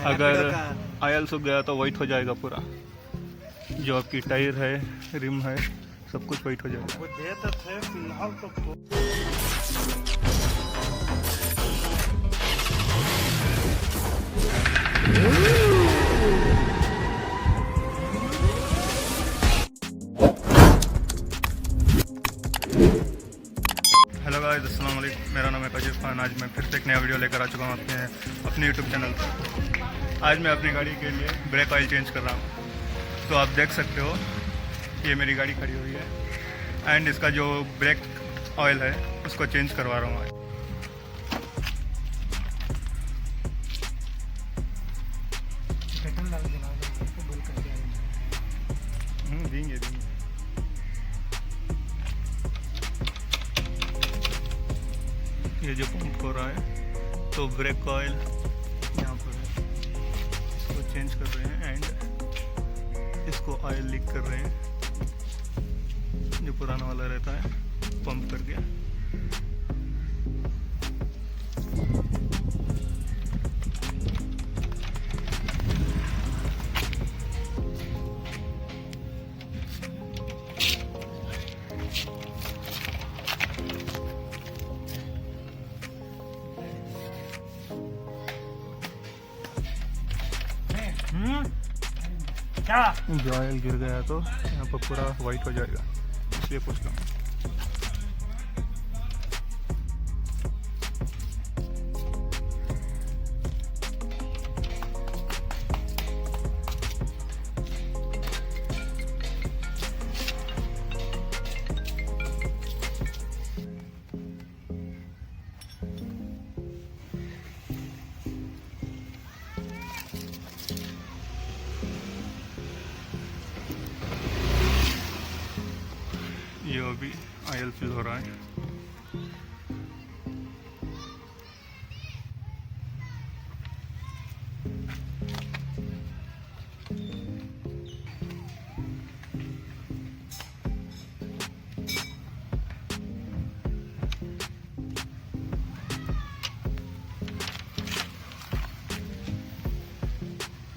अगर आयल सूख गया तो वाइट हो जाएगा पूरा। जो आपकी टायर है, रिम है, सब कुछ वाइट हो जाएगा। वो दे तो थे फिलहाल तो हेलो गाइस, अस्सलाम वालेकुम। मेरा नाम है काजिफ खान। आज मैं फिर से एक नया वीडियो लेकर आ चुका हूँ अपने यूट्यूब चैनल पर। आज मैं अपनी गाड़ी के लिए ब्रेक ऑयल चेंज कर रहा हूँ। तो आप देख सकते हो, ये मेरी गाड़ी खड़ी हुई है एंड इसका जो ब्रेक ऑयल है उसको चेंज करवा रहा हूँ आज। देंगे ये जो पंप हो रहा है तो ब्रेक ऑयल यहाँ पर है, इसको चेंज कर रहे हैं एंड इसको ऑयल लीक कर रहे हैं। जो पुराना वाला रहता है पंप करके। क्या जो ऑयल गिर गया तो यहाँ पर पूरा वाइट हो जाएगा, इसलिए पूछ रहा हूँ। ये अभी ऑयल फिल हो रहा है।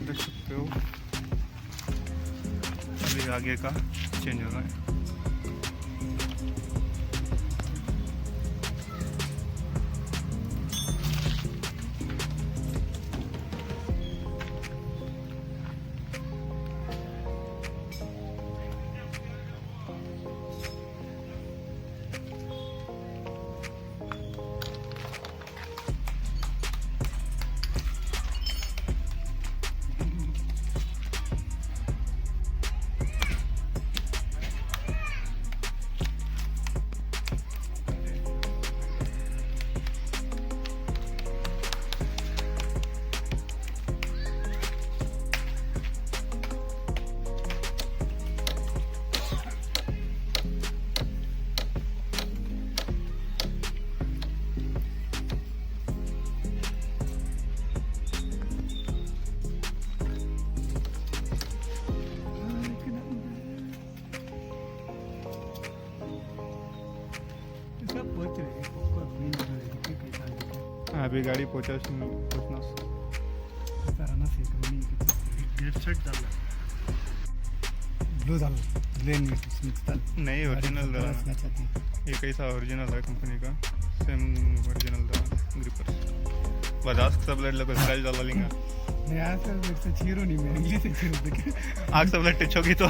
देख सकते हो, अभी आगे का चेंज हो रहा है। अभी गाड़ी पहुंचना ब्लू दाल ग्लेन नहीं, ओरिजिनल ये कैसा ओरिजिनल है कंपनी का, सेम ओरिजिनल ग्रिपर। बजाज सब ब्लेड लोग स्टाइल डाला लेंगे। चीरो नहीं मैं इंग्लिश से चीरो देखे आग सब ब्लेड टच होगी तो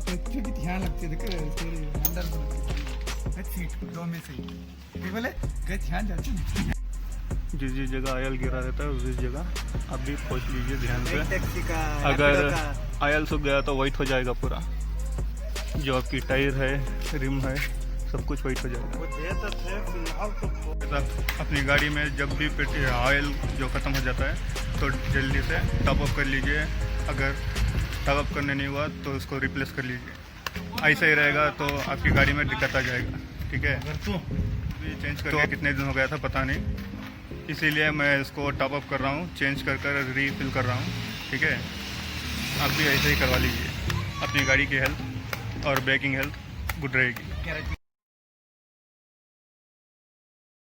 की ध्यान लगती है। देखे तेरे अंदर सीट दो में से ये बोले गए ध्यान जाती है। जिस जिस जगह ऑयल गिरा रहता है उस जगह आप भी पहुँच लीजिए ध्यान से। अगर ऑयल सूख गया तो वाइट हो जाएगा पूरा। जो आपकी टायर है, रिम है, सब कुछ वाइट हो जाएगा। वो दे तो थे फिलहाल तो अपनी गाड़ी में जब भी ऑयल जो ख़त्म हो जाता है तो जल्दी से टॉप अप कर लीजिए। अगर टॉप अप करने नहीं हुआ तो उसको रिप्लेस कर लीजिए। ऐसा ही रहेगा तो आपकी गाड़ी में दिक्कत आ जाएगा। ठीक है, अभी चेंज करके कितने दिन हो गया था पता नहीं, इसीलिए मैं इसको टॉप अप कर रहा हूँ, चेंज कर रीफिल कर रहा हूँ। ठीक है, आप भी ऐसे ही करवा लीजिए। अपनी गाड़ी की हेल्थ और ब्रेकिंग हेल्थ गुड रहेगी।